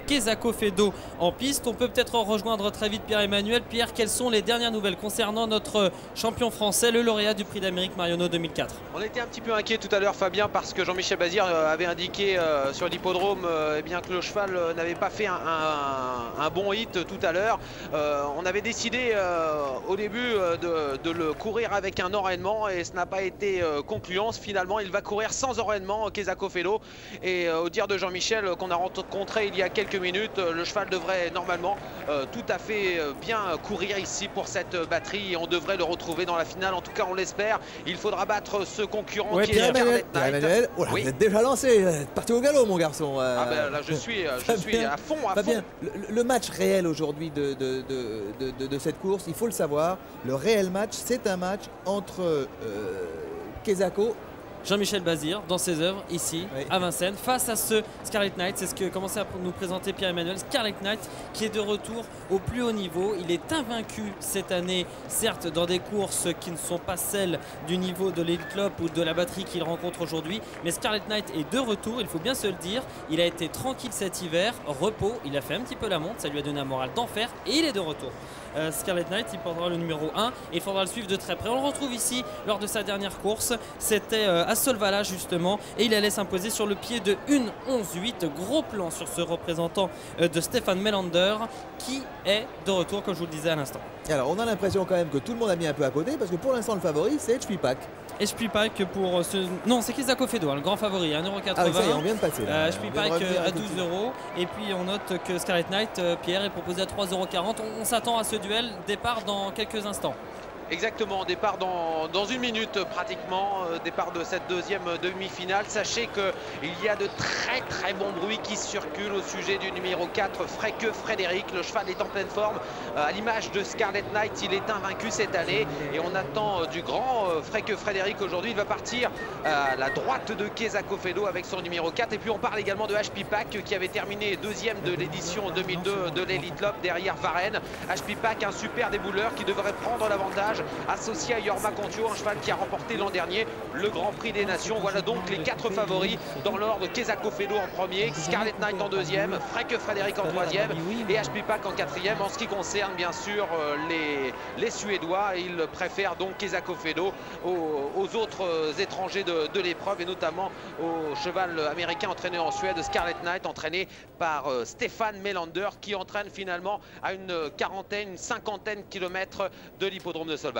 Kezako Fedo en piste. On peut peut-être rejoindre très vite Pierre-Emmanuel. Pierre, quelles sont les dernières nouvelles concernant notre champion français, le lauréat du prix d'Amérique Marionneau 2004? On était un petit peu inquiet tout à l'heure, Fabien, parce que Jean-Michel Bazir avait indiqué sur l'hippodrome que le cheval n'avait pas fait un bon hit tout à l'heure. On avait décidé au début de le courir avec un enraînement et ce n'a pas été concluant. Finalement, il va courir sans enraînement, Kezako Fedo. Et au dire de Jean-Michel qu'on a rencontré il y a quelques minutes, le cheval devrait normalement tout à fait bien courir ici pour cette batterie et on devrait le retrouver dans la finale. En tout cas, on l'espère. Il faudra battre ce concurrent qui est Scarlet Knight. Oh là, oui. Vous êtes déjà lancé, parti au galop, mon garçon. Ah ben là, je suis à fond, Fabien, le match réel aujourd'hui de cette course, il faut le savoir. Le réel match, c'est un match entre Kezako. Jean-Michel Bazir dans ses œuvres ici à Vincennes face à ce Scarlet Knight. C'est ce que commençait à nous présenter Pierre-Emmanuel. Scarlet Knight qui est de retour au plus haut niveau. Il est invaincu cette année, certes dans des courses qui ne sont pas celles du niveau de l'Elite Club ou de la batterie qu'il rencontre aujourd'hui, mais Scarlet Knight est de retour, il faut bien se le dire. Il a été tranquille cet hiver, repos, il a fait un petit peu la monte, ça lui a donné un moral d'enfer et il est de retour. Scarlet Knight, il portera le numéro 1 et il faudra le suivre de très près. On le retrouve ici lors de sa dernière course, c'était à Solvala justement, et il allait s'imposer sur le pied de 1:11.8. Gros plan sur ce représentant de Stéphane Melander qui est de retour, comme je vous le disais à l'instant. Alors on a l'impression quand même que tout le monde a mis un peu à côté parce que pour l'instant le favori c'est HP Pack. HP Pack pour ce... Non, c'est Kezako Fedo, le grand favori, 1,80 €. Ah oui, ça y est, on vient de passer là. HP Pack à 12 €. Et puis on note que Scarlet Knight, Pierre, est proposé à 3,40 €. On s'attend à ce duel, départ dans quelques instants. Exactement, départ dans une minute pratiquement, départ de cette deuxième demi-finale. Sachez qu'il y a de très bons bruits qui circulent au sujet du numéro 4, Freke Frédéric. Le cheval est en pleine forme. À l'image de Scarlet Knight, il est invaincu cette année. Et on attend du grand Freke Frédéric aujourd'hui. Il va partir à la droite de Kezako Fedo avec son numéro 4. Et puis on parle également de HP Pack qui avait terminé deuxième de l'édition 2002 de l'Elite Club derrière Varenne. HP Pack, un super débouleur qui devrait prendre l'avantage, associé à Yorma Contio, un cheval qui a remporté l'an dernier le Grand Prix des Nations. Voilà donc les 4 favoris dans l'ordre: Kezako Fedo en premier, Scarlet Knight en deuxième, Freke Frédéric en troisième et HP Pack en quatrième. En ce qui concerne bien sûr les Suédois, ils préfèrent donc Kezako Fedo aux autres étrangers de l'épreuve et notamment au cheval américain entraîné en Suède, Scarlet Knight, entraîné par Stéphane Melander, qui entraîne finalement à une cinquantaine kilomètres de l'hippodrome de Solvala.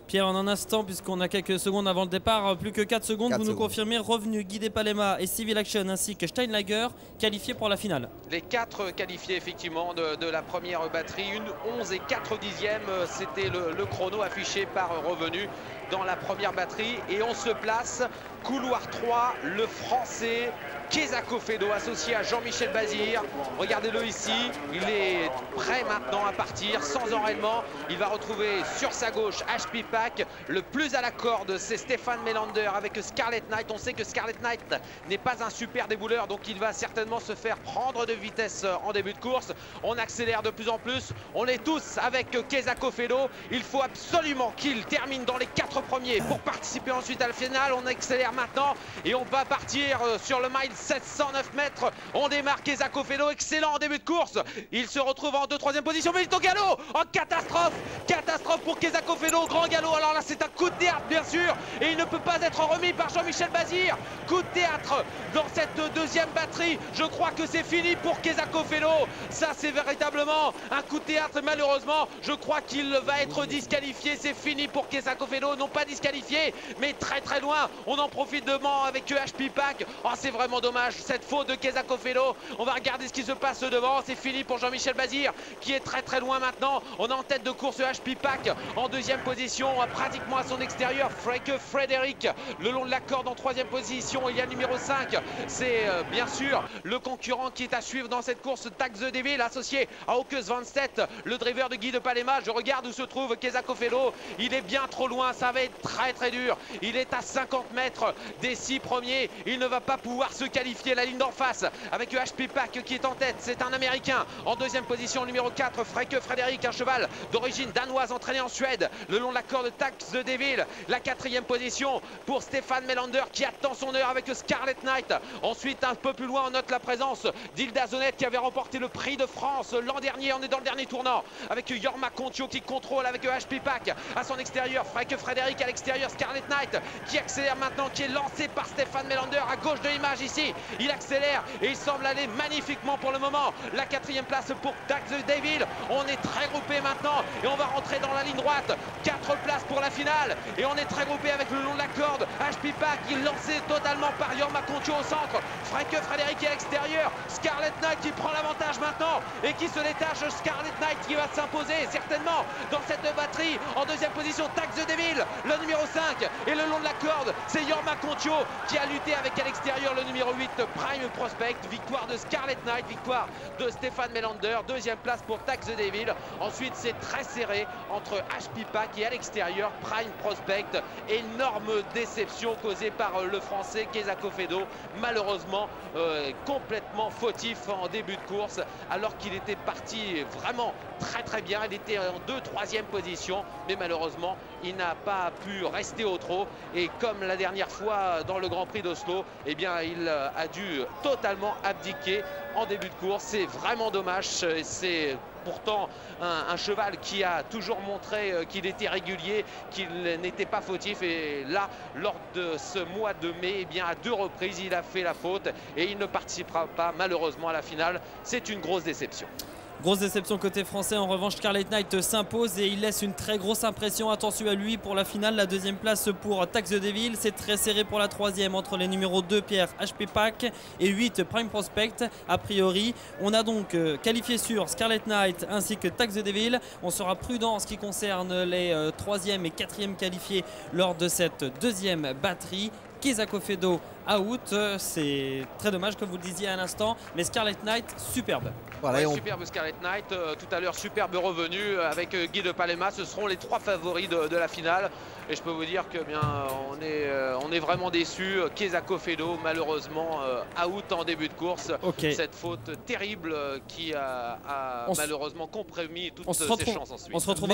Pierre, en un instant, puisqu'on a quelques secondes avant le départ, plus que 4 secondes, vous nous confirmez revenu Guidé Palema et Civil Action ainsi que Steinlager qualifiés pour la finale. Les 4 qualifiés effectivement de la première batterie, 1:11 et 4 dixièmes, c'était le chrono affiché par revenu dans la première batterie. Et on se place couloir 3, le français Kezako Fedo associé à Jean-Michel Bazir. Regardez-le ici, il est prêt maintenant à partir sans enraînement. Il va retrouver sur sa gauche HP Pack. Le plus à la corde, c'est Stéphane Melander avec Scarlet Knight. On sait que Scarlet Knight n'est pas un super débouleur, donc il va certainement se faire prendre de vitesse en début de course. On accélère de plus en plus. On est tous avec Kezako Fedo. Il faut absolument qu'il termine dans les 4 premiers pour participer ensuite à la finale. On accélère maintenant et on va partir sur le mile 709 mètres. On démarre Kezako Fedo, excellent en début de course. Il se retrouve en 2-3e position, mais il est au galop, en catastrophe. Catastrophe pour Kezako Fedo, grand galop. Alors là, c'est un coup de théâtre, bien sûr, et il ne peut pas être remis par Jean-Michel Bazir. Coup de théâtre dans cette deuxième batterie. Je crois que c'est fini pour Kezako Fedo. Ça, c'est véritablement un coup de théâtre. Malheureusement, je crois qu'il va être disqualifié. C'est fini pour Kezako Fedo. Non pas disqualifié, mais très loin. On en profite devant avec HP Pack. Oh, c'est vraiment dommage, cette faute de Kezako Fedo. On va regarder ce qui se passe devant. C'est fini pour Jean-Michel Bazir qui est très loin maintenant. On est en tête de course HP Pack en 2e position, pratiquement à son extérieur. Freke Frédéric le long de la corde en 3e position. Il y a le numéro 5, c'est bien sûr le concurrent qui est à suivre dans cette course, Tax the Devil, associé à Hawkes 27, le driver de Guy de Palema. Je regarde où se trouve Kezako Fedo. Il est bien trop loin, ça va être très dur. Il est à 50 mètres des 6 premiers. Il ne va pas pouvoir se qualifié. La ligne d'en face avec HP Pack qui est en tête. C'est un Américain. En deuxième position, numéro 4, Freke Frédéric, un cheval d'origine danoise entraîné en Suède le long de la corde de Tax the Devil. La quatrième position pour Stéphane Melander qui attend son heure avec Scarlet Knight. Ensuite, un peu plus loin, on note la présence d'Hilda Zonet qui avait remporté le prix de France l'an dernier. On est dans le dernier tournant avec Jorma Kontio qui contrôle avec HP Pack à son extérieur. Freke Frédéric à l'extérieur. Scarlet Knight qui accélère maintenant, qui est lancé par Stéphane Melander à gauche de l'image ici. Il accélère et il semble aller magnifiquement pour le moment. La quatrième place pour Tax the Devil. On est très groupé maintenant et on va rentrer dans la ligne droite. 4 places pour la finale et on est très groupé avec le long de la corde. HP Pack qui est lancé totalement par Jorma Kontio au centre. Freke Frédéric à l'extérieur. Scarlet Knight qui prend l'avantage maintenant et qui se détache. Scarlet Knight qui va s'imposer certainement dans cette batterie. En deuxième position, Tax the Devil, le numéro 5. Et le long de la corde, c'est Jorma Kontio qui a lutté avec à l'extérieur le numéro 8, Prime Prospect. Victoire de Scarlet Knight, victoire de Stéphane Melander. Deuxième place pour Tax the Devil. Ensuite, c'est très serré entre HP Pack et à l'extérieur Prime Prospect. Énorme déception causée par le français Keza Kofedo. Malheureusement, complètement fautif en début de course alors qu'il était parti vraiment très bien. Il était en 2-3e position, mais malheureusement, il n'a pas pu rester au trot. Et comme la dernière fois dans le Grand Prix d'Oslo, eh bien, il a dû totalement abdiquer en début de course. C'est vraiment dommage. C'est pourtant un cheval qui a toujours montré qu'il était régulier, qu'il n'était pas fautif. Et là, lors de ce mois de mai, eh bien, à 2 reprises, il a fait la faute et il ne participera pas malheureusement à la finale. C'est une grosse déception. Grosse déception côté français. En revanche, Scarlet Knight s'impose et il laisse une très grosse impression. Attention à lui pour la finale. La deuxième place pour Tax the Devil. C'est très serré pour la troisième entre les numéros 2 Pierre HP Pack et 8 Prime Prospect. A priori, on a donc qualifié sur Scarlet Knight ainsi que Tax the Devil. On sera prudent en ce qui concerne les 3e et 4e qualifiés lors de cette deuxième batterie. Keza Kofedo out, c'est très dommage comme vous le disiez à l'instant, mais Scarlet Knight superbe. Voilà, ouais, superbe Scarlet Knight, tout à l'heure superbe revenu avec Guy de Palema. Ce seront les 3 favoris de la finale et je peux vous dire que bien on est vraiment déçus. Keza Kofedo malheureusement out en début de course. Cette faute terrible qui a malheureusement compromis toutes ses chances ensuite. On se retrouve